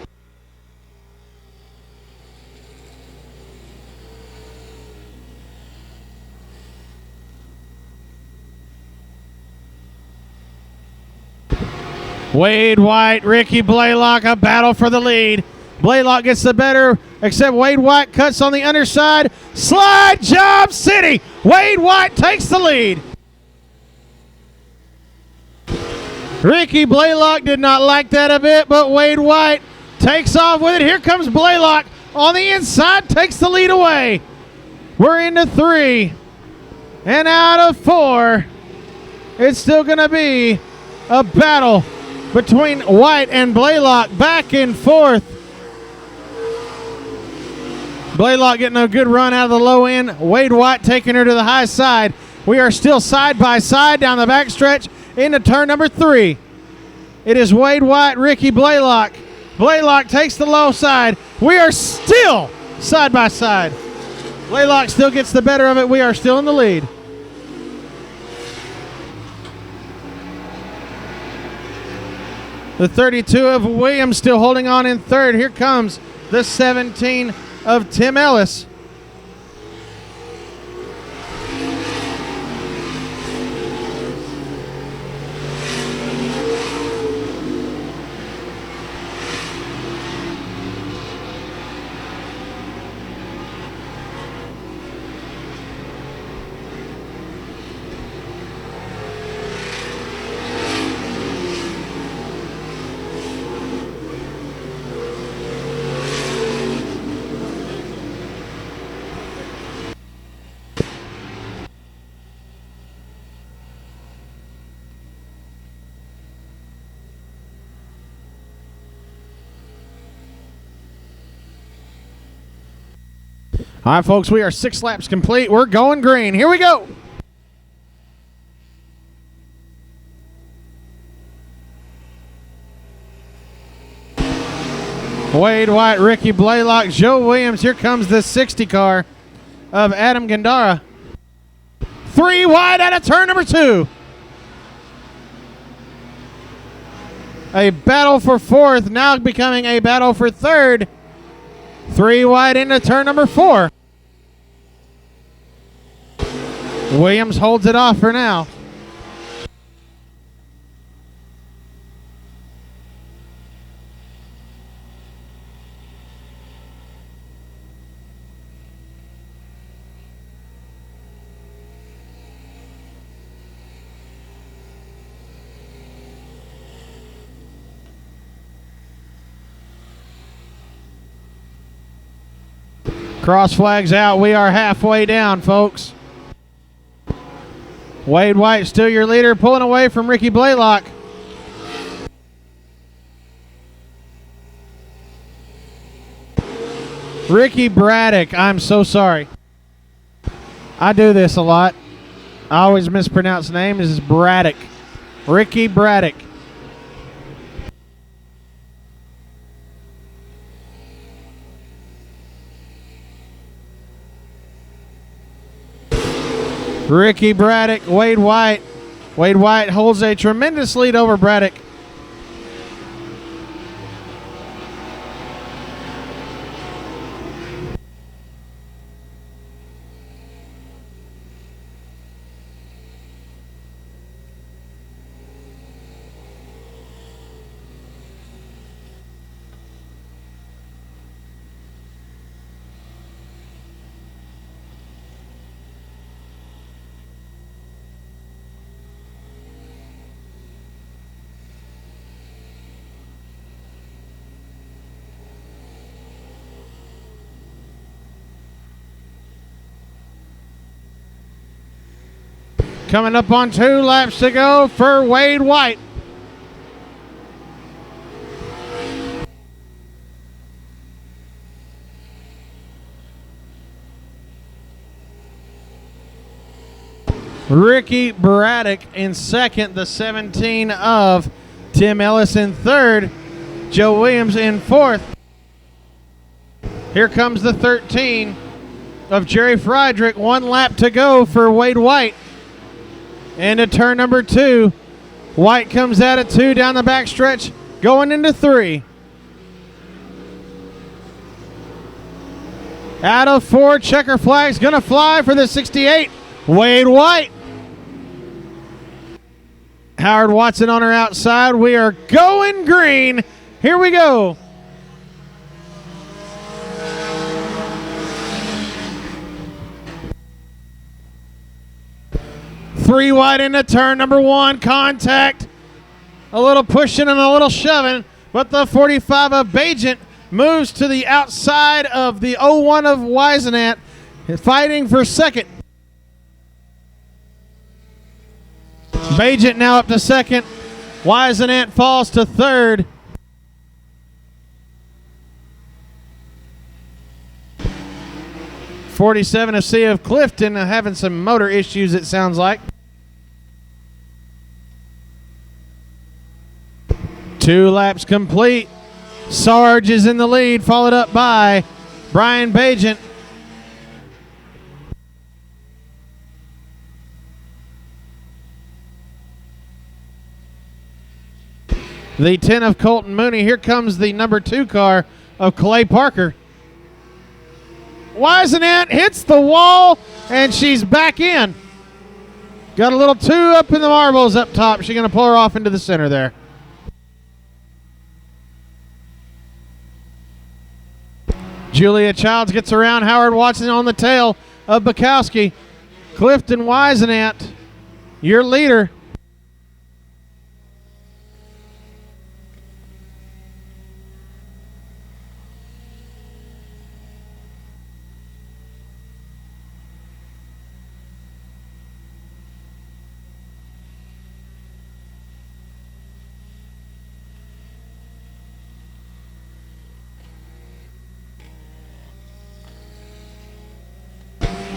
S1: Wade White, Ricky Blaylock, a battle for the lead. Blaylock gets the better, except Wade White cuts on the underside. Slide job city. Wade White takes the lead. Ricky Blaylock did not like that a bit, but Wade White takes off with it. Here comes Blaylock on the inside, takes the lead away. We're into 3. And out of 4, it's still going to be a battle between White and Blaylock, back and forth. Blaylock getting a good run out of the low end. Wade White taking her to the high side. We are still side by side down the backstretch into turn number 3. It is Wade White, Ricky Blaylock. Blaylock takes the low side. We are still side by side. Blaylock still gets the better of it. We are still in the lead. The 32 of Williams still holding on in third. Here comes the 17 of Tim Ellis. All right, folks, we are 6 laps complete. We're going green. Here we go. Wade White, Ricky Blaylock, Joe Williams. Here comes the 60 car of Adam Gandara. 3 wide out of turn number 2. A battle for 4th, now becoming a battle for 3rd. 3 wide into turn number 4. Williams holds it off for now. Cross flags out. We are halfway down, folks. Wade White still your leader, pulling away from Ricky Blaylock. Ricky Braddock. I'm so sorry. I do this a lot. I always mispronounce the name. This is Braddock. Ricky Braddock. Ricky Braddock, Wade White. Wade White holds a tremendous lead over Braddock. Coming up on 2 laps to go for Wade White. Ricky Braddock in second, the 17 of Tim Ellis in third, Joe Williams in fourth. Here comes the 13 of Jerry Friedrich. 1 lap to go for Wade White. Into turn number 2. White comes out at 2 down the backstretch, going into 3. Out of 4, checker flag's gonna fly for the 68. Wade White. Howard Watson on her outside. We are going green. Here we go. Three wide into turn number 1. Contact. A little pushing and a little shoving, but the 45 of Bajent moves to the outside of the 01 of Weisenant, fighting for second. Bajent now up to second. Wisenant falls to third. '47 of Sea of Clifton having some motor issues, it sounds like. 2 laps complete. Sarge is in the lead, followed up by Brian Bajent. The 10 of Colton Mooney. Here comes the number 2 car of Clay Parker. Wisenant hits the wall, and she's back in. Got a little 2 up in the marbles up top. She's going to pull her off into the center there. Julia Childs gets around Howard Watson on the tail of Bukowski. Clifton Wisenant, your leader.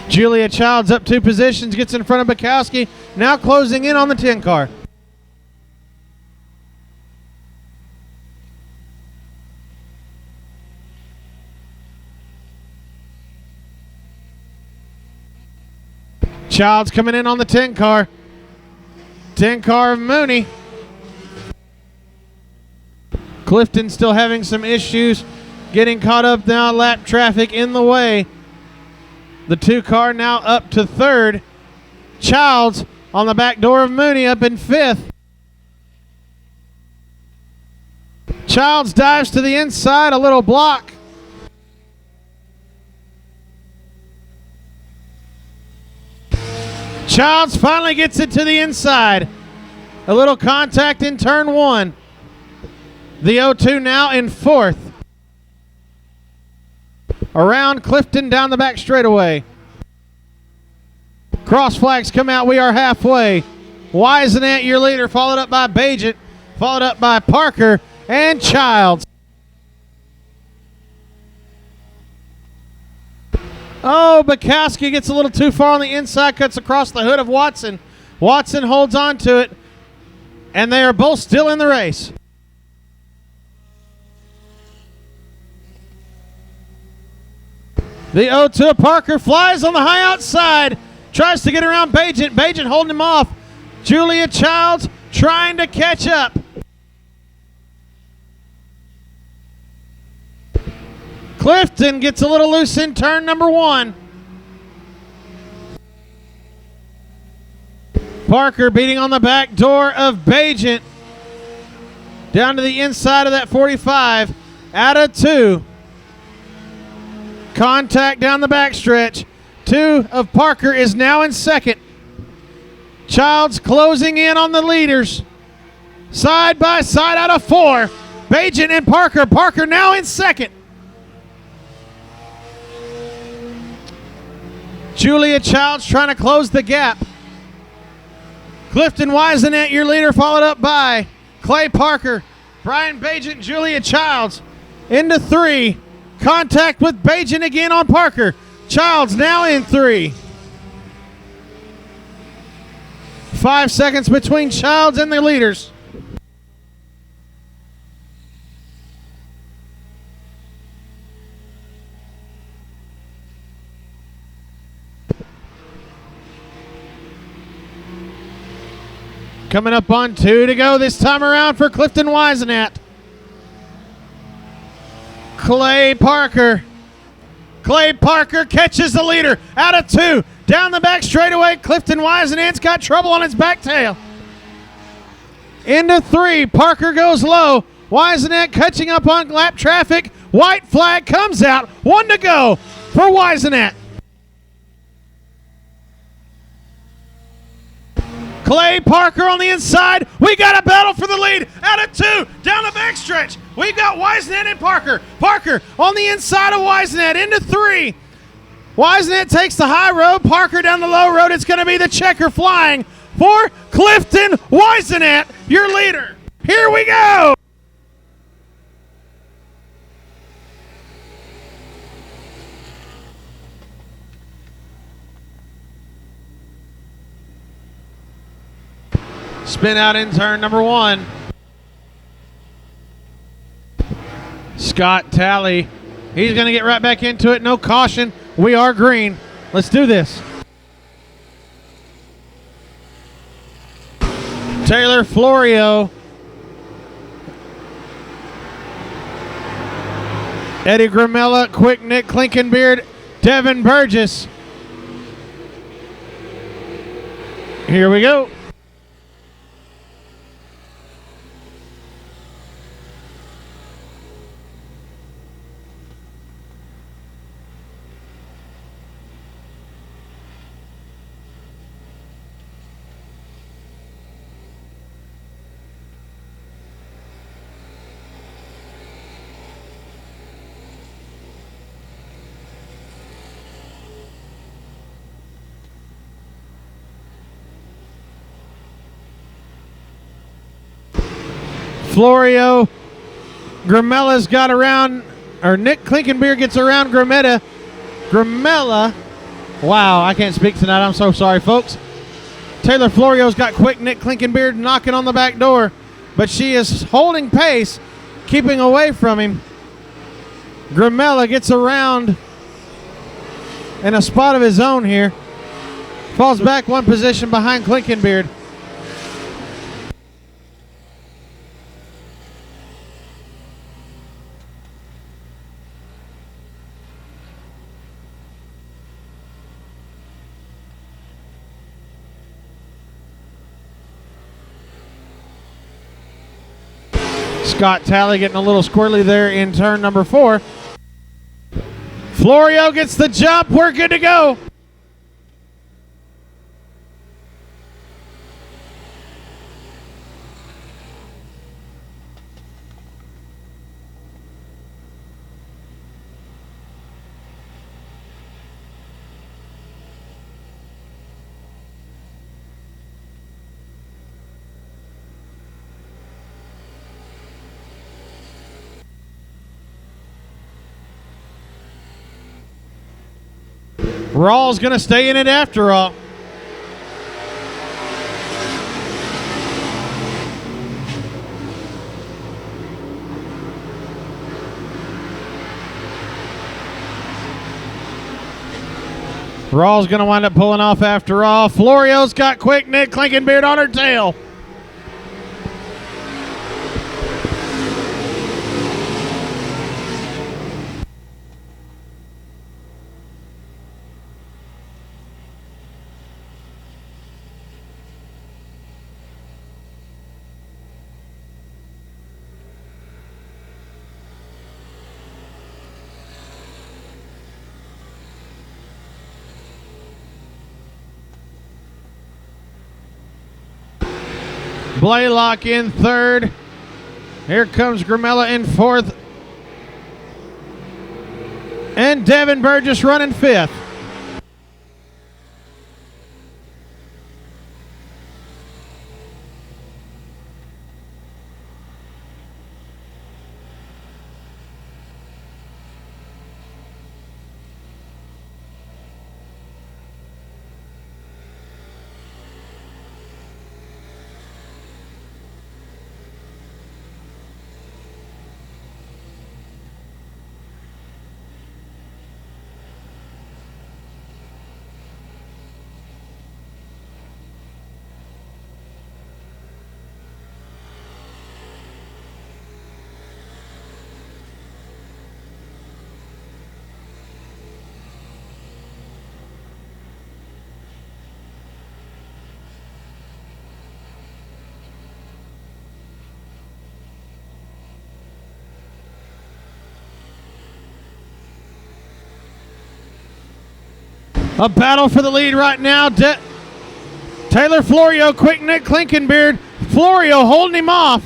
S1: Julia Childs up 2 positions, gets in front of Bukowski, now closing in on the 10 car. Childs coming in on the 10 car. 10 car of Mooney. Clifton still having some issues, getting caught up now, lap traffic in the way. The 2 car now up to third. Childs on the back door of Mooney up in 5th. Childs dives to the inside, a little block. Childs finally gets it to the inside. A little contact in turn 1. The 0-2 now in 4th. Around Clifton down the back straightaway. Cross flags come out. We are halfway. Wisenant, your leader, followed up by Bajent, followed up by Parker and Childs. Oh, Bukowski gets a little too far on the inside, cuts across the hood of Watson. Watson holds on to it, and they are both still in the race. The 0-2 Parker flies on the high outside. Tries to get around Bajent. Bajent holding him off. Julia Childs trying to catch up. Clifton gets a little loose in turn number 1. Parker beating on the back door of Bajent. Down to the inside of that 45. Out of 2. Contact down the backstretch. 2 of Parker is now in second. Childs closing in on the leaders. Side by side out of 4. Bajent and Parker. Parker now in second. Julia Childs trying to close the gap. Clifton Wisenant, your leader, followed up by Clay Parker, Brian Bajent, Julia Childs. Into 3. Contact with Bajent again on Parker. Childs now in 3. 5 seconds between Childs and the leaders. Coming up on 2 to go this time around for Clifton Wisenant. Clay Parker. Clay Parker catches the leader out of 2. Down the back straightaway, Clifton Wisenant's got trouble on his back tail. Into 3, Parker goes low. Wisenant catching up on lap traffic. White flag comes out. 1 to go for Wisenant. Clay Parker on the inside. We got a battle for the lead. Out of 2, down the backstretch. We've got Wisenant and Parker. Parker on the inside of Wisenant into 3. Wisenant takes the high road. Parker down the low road. It's going to be the checker flying. for Clifton Weisenat, your leader. Here we go. Spin out in turn number 1. Scott Talley, he's going to get right back into it. No caution. We are green. Let's do this. Taylor Florio. Eddie Gramella, Quick Nick Klinkenbeard, Devin Burgess. Here we go. Florio, Gramella's got around, or Nick Klinkenbeard gets around Gramella. Wow, I can't speak tonight. I'm so sorry, folks. Taylor Florio's got Quick Nick Klinkenbeard knocking on the back door, but she is holding pace, keeping away from him. Gramella gets around in a spot of his own here. Falls back one position behind Klinkenbeard. Scott Talley getting a little squirrely there in turn number 4. Florio gets the jump. We're good to go. Rawls going to stay in it after all. Rawls going to wind up pulling off after all. Florio's got Quick Nick Klinkenbeard on her tail. Blaylock in third. Here comes Gramella in fourth. And Devin Burgess running fifth. A battle for the lead right now. Taylor Florio, Quick Nick Klinkenbeard. Florio holding him off.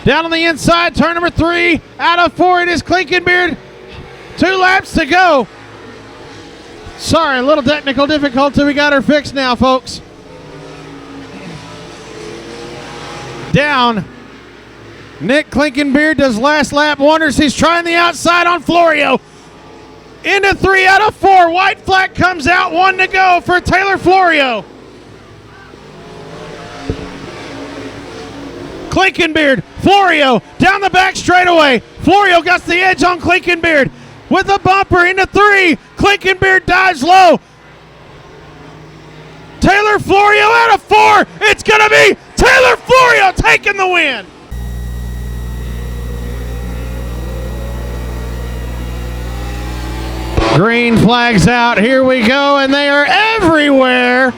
S1: Down on the inside, turn number 3. Out of 4, it is Klinkenbeard. 2 laps to go. Sorry, a little technical difficulty. We got her fixed now, folks. Down. Nick Klinkenbeard does last lap wonders. He's trying the outside on Florio. Into 3 out of 4. White flag comes out. 1 to go for Taylor Florio. Klinkenbeard, Florio down the back straightaway. Florio got the edge on Klinkenbeard with a bumper into 3. Klinkenbeard dives low. Taylor Florio out of 4. It's going to be Taylor Florio taking the win. Green flags out. Here we go, and they are everywhere.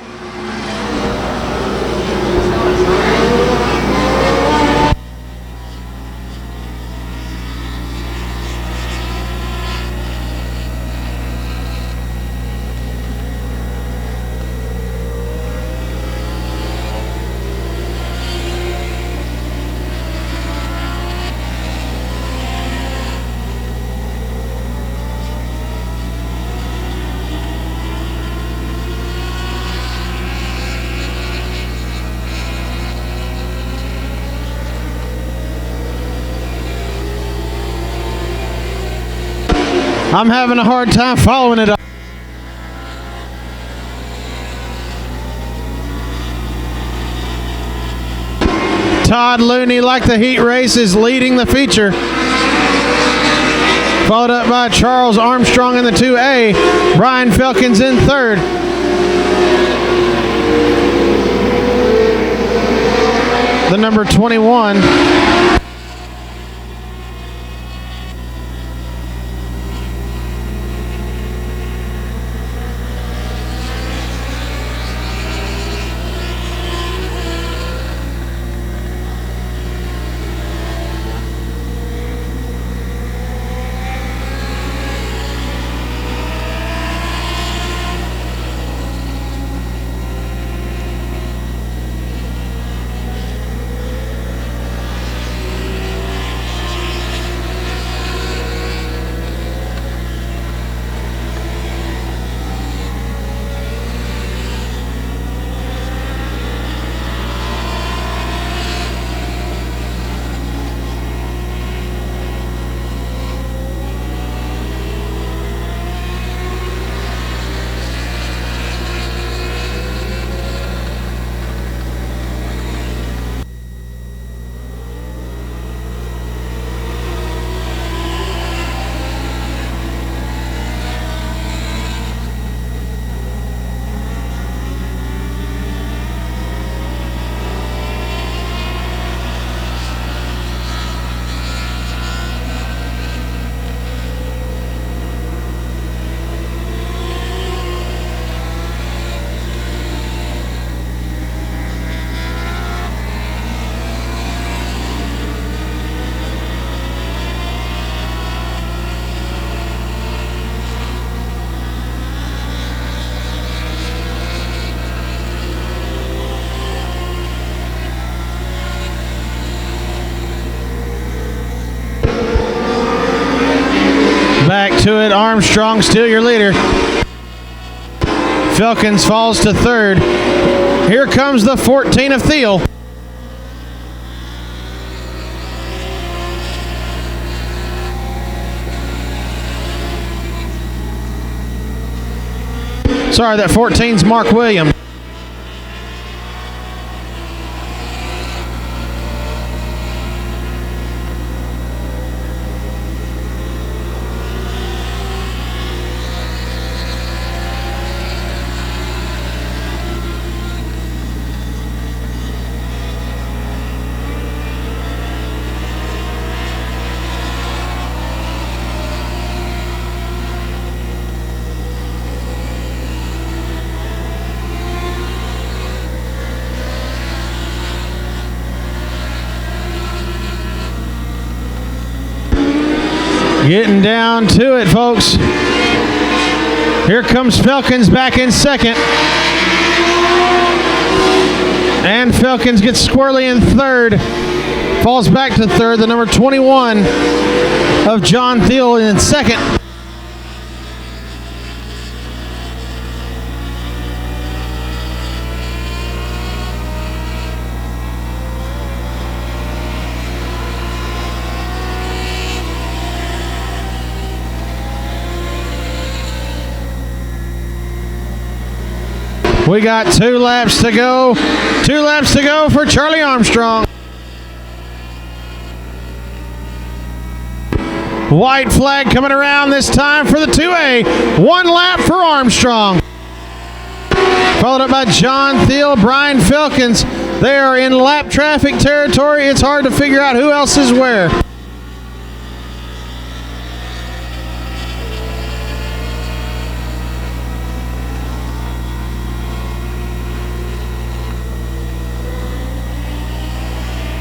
S1: I'm having a hard time following it up. Todd Looney, like the heat race, is leading the feature. Followed up by Charles Armstrong in the 2A. Brian Felkins in 3rd. The number 21. Back to it, Armstrong still your leader. Felkins falls to 3rd. Here comes the 14 of Thiel. Sorry, that 14's Mark Williams. Getting down to it, folks. Here comes Felkins back in 2nd. And Felkins gets squarely in 3rd. Falls back to 3rd. The number 21 of John Thiel in 2nd. We got 2 laps to go. 2 laps to go for Charlie Armstrong. White flag coming around this time for the 2A. 1 lap for Armstrong. Followed up by John Thiel, Brian Filkins. They are in lap traffic territory. It's hard to figure out who else is where.